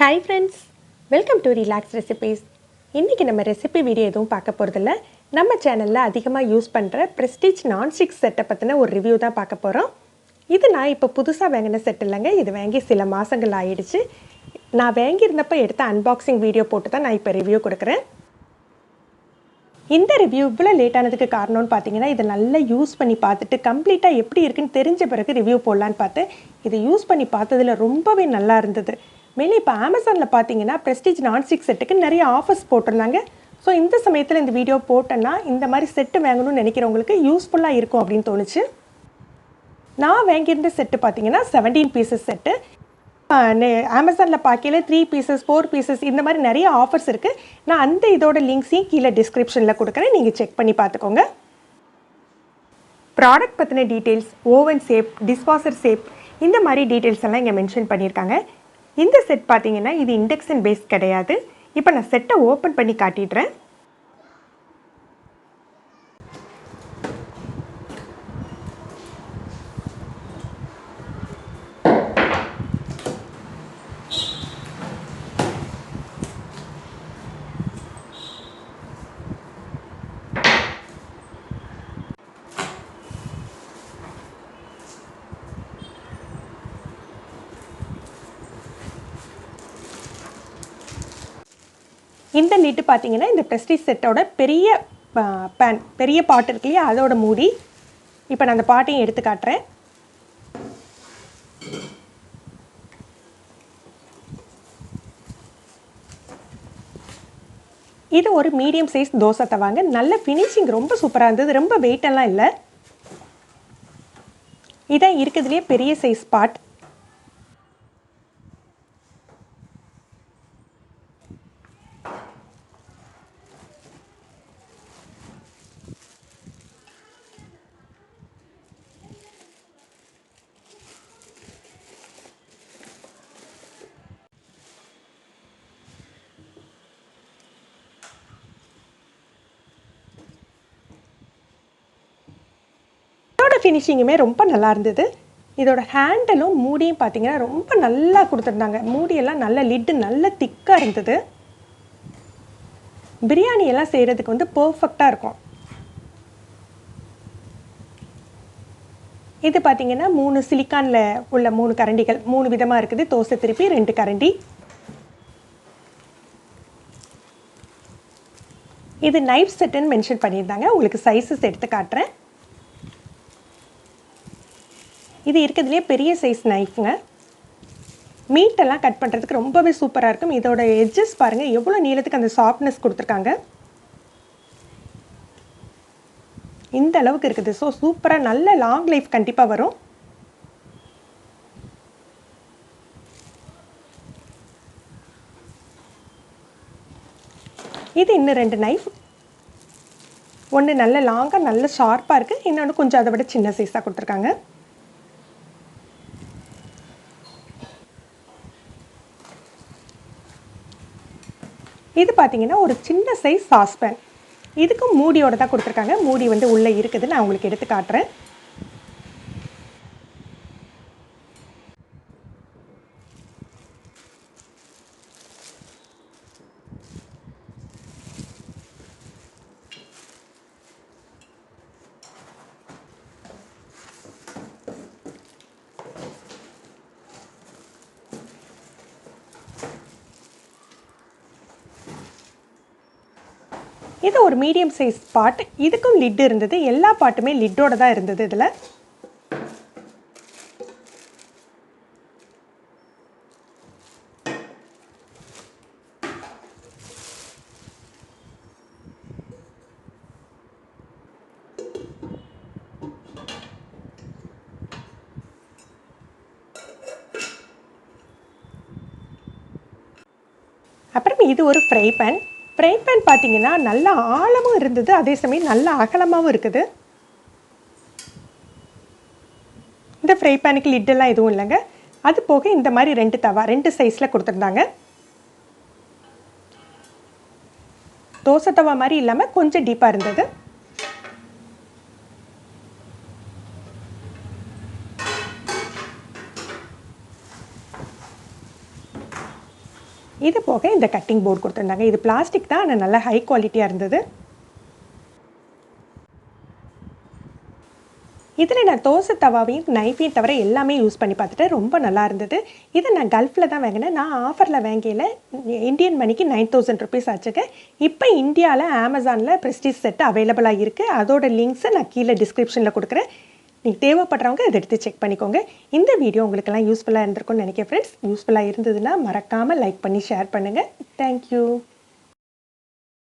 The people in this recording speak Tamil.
Hi friends, welcome to Relax Recipes. இன்னைக்கு நம்ம ரெசிபி வீடியோ எதுவும் பார்க்க போறதில்ல. நம்ம சேனல்ல அதிகமா யூஸ் பண்ற பிரஸ்டீஜ் நான் ஸ்டிக் செட்டை பத்தின ஒரு ரிவ்யூ தான் பார்க்க போறோம். இது நான் இப்போ புதுசா வாங்கின செட் இல்லங்க. இது வாங்கி சில மாசங்கள் ஆயிடுச்சு. நான் வாங்கி இருந்தப்ப எடுத்த அன்பாக்சிங் வீடியோ போட்டு தான் நான் இப்போ ரிவ்யூ கொடுக்கிறேன். இந்த ரிவ்யூ இவ்வளோ லேட் ஆனதுக்கு காரணம்னு பார்த்தீங்கன்னா இதை நல்லா யூஸ் பண்ணி பார்த்துட்டு கம்ப்ளீட்டாக எப்படி இருக்குன்னு தெரிஞ்ச பிறகு ரிவ்யூ போடலான்னு பார்த்து இதை யூஸ் பண்ணி பார்த்ததில் ரொம்பவே நல்லா இருந்தது. மேலே இப்போ அமேசானில் பார்த்தீங்கன்னா ப்ரெஸ்டீஜ் நான் ஸ்டிக் செட்டுக்கு நிறைய ஆஃபர்ஸ் போட்டிருந்தாங்க. ஸோ இந்த சமயத்தில் இந்த வீடியோ போட்டேன்னா இந்த மாதிரி செட்டு வாங்கணும்னு நினைக்கிறவங்களுக்கு யூஸ்ஃபுல்லாக இருக்கும் அப்படின்னு தோணுச்சு. நான் வாங்கியிருந்த செட்டு பார்த்தீங்கன்னா 17 பீசஸ் செட்டு. அமேசானில் பார்க்கல 3 பீசஸ் 4 பீசஸ் இந்த மாதிரி நிறைய ஆஃபர்ஸ் இருக்குது. நான் அந்த இதோட லிங்க்ஸையும் கீழே டிஸ்கிரிப்ஷனில் கொடுக்குறேன், நீங்கள் செக் பண்ணி பார்த்துக்கோங்க. ப்ராடக்ட் பற்றின details, oven shape, dishwasher shape இந்த மாதிரி டீட்டெயில்ஸ் எல்லாம் இங்கே மென்ஷன் பண்ணியிருக்காங்க. இந்த செட் பார்த்தீங்கன்னா இது இண்டக்ஷன் பேஸ் கிடையாது. இப்போ நான் செட்டை ஓப்பன் பண்ணி காட்டிடுறேன். இந்த லிட்டு பார்த்தீங்கன்னா இந்த ப்ரெஸ்டீஜ் செட்டோட பெரிய பேன், பெரிய பாட் இருக்கு இல்லையா, அதோட மூடி. இப்போ நான் அந்த பாட்டையும் எடுத்து காட்டுறேன். இது ஒரு மீடியம் சைஸ் தோசை தவாங்க. நல்ல ஃபினிஷிங் ரொம்ப சூப்பராக இருந்தது. ரொம்ப வெயிட்டெல்லாம் இல்லை. இதான் இருக்கிறதுலேயே பெரிய சைஸ் பாட். ஃபினிஷிங்குமே ரொம்ப நல்லா இருந்தது. இதோட ஹேண்டலும் மூடியும் பார்த்தீங்கன்னா ரொம்ப நல்லா கொடுத்துருந்தாங்க. மூடியெல்லாம் நல்ல லிட்டு நல்ல திக்காக இருந்தது. பிரியாணி எல்லாம் செய்கிறதுக்கு வந்து பர்ஃபெக்டாக இருக்கும். இது பார்த்தீங்கன்னா 3 சிலிக்கானில் உள்ள 3 கரண்டிகள், 3 விதமாக இருக்குது. தோசை திருப்பி 2 கரண்டி. இது நைஃப் செட்டுன்னு மென்ஷன் பண்ணியிருந்தாங்க. உங்களுக்கு சைஸஸ் எடுத்து காட்டுறேன். இது இருக்கிறதுலேயே பெரிய சைஸ் நைஃப்ங்க. மீட்டெல்லாம் கட் பண்ணுறதுக்கு ரொம்பவே சூப்பராக இருக்கும். இதோட எட்ஜஸ் பாருங்கள் எவ்வளோ நீளத்துக்கு அந்த சாஃப்ட்னஸ் கொடுத்துருக்காங்க. இந்த அளவுக்கு இருக்குது. ஸோ சூப்பராக நல்ல லாங் லைஃப் கண்டிப்பாக வரும். இது இன்னும் 2 நைஃப். ஒன்று நல்ல லாங்காக நல்ல ஷார்ப்பாக இருக்குது. இன்னொன்று கொஞ்சம் அதை விட சின்ன சைஸாக கொடுத்துருக்காங்க. இது பார்த்தீங்கன்னா ஒரு சின்ன சைஸ் சாஸ்பேன். இதுக்கும் மூடியோட தான் கொடுத்துருக்காங்க. மூடி வந்து உள்ளே இருக்குது. நான் உங்களுக்கு எடுத்து காட்டுறேன். இது ஒரு மீடியம் சைஸ் பாட். இதுக்கும் லிட் இருந்தது. எல்லா பாட்டுமே லிட்டோட தான் இருந்தது. இதில் அப்புறம் இது ஒரு ஃப்ரை பேன். ஃப்ரை பேன் பார்த்தீங்கன்னா நல்ல ஆழமும் இருந்தது, அதே சமயம் நல்ல அகலமாகவும் இருக்குது. இந்த ஃப்ரை பேனுக்கு லிட்டெல்லாம் எதுவும் இல்லைங்க. அது போக இந்த மாதிரி 2 தவா 2 சைஸில் கொடுத்துருந்தாங்க. தோசை தவா மாதிரி இல்லாமல் கொஞ்சம் டீப்பாக இருந்தது. இது போக இந்த கட்டிங் போர்டு கொடுத்துருந்தாங்க. இது பிளாஸ்டிக் தான், ஆனால் நல்லா ஹை குவாலிட்டியாக இருந்தது. இதில் நான் தோசை தவாவையும் நைஃபையும் தவிர எல்லாமே யூஸ் பண்ணி பார்த்துட்டு ரொம்ப நல்லா இருந்தது. இதை நான் கல்ஃபில் தான் வாங்கினேன். நான் ஆஃபரில் வாங்கியில் இந்தியன் மணிக்கு 9000 ருபீஸ் ஆச்சுங்க. இப்போ இந்தியாவில் அமேசானில் ப்ரெஸ்டீஜ் செட்டு அவைலபிளாக இருக்குது. அதோட லிங்க்ஸை நான் கீழே டிஸ்கிரிப்ஷனில் கொடுக்குறேன். நீங்கள் தேவைப்படுறவங்க இதை எடுத்து செக் பண்ணிக்கோங்க. இந்த வீடியோ உங்களுக்கெல்லாம் யூஸ்ஃபுல்லாக இருந்திருக்கும்னு நினைக்கிறேன் ஃப்ரெண்ட்ஸ். யூஸ்ஃபுல்லாக இருந்ததுன்னா மறக்காமல் லைக் பண்ணி ஷேர் பண்ணுங்கள். தேங்க்யூ.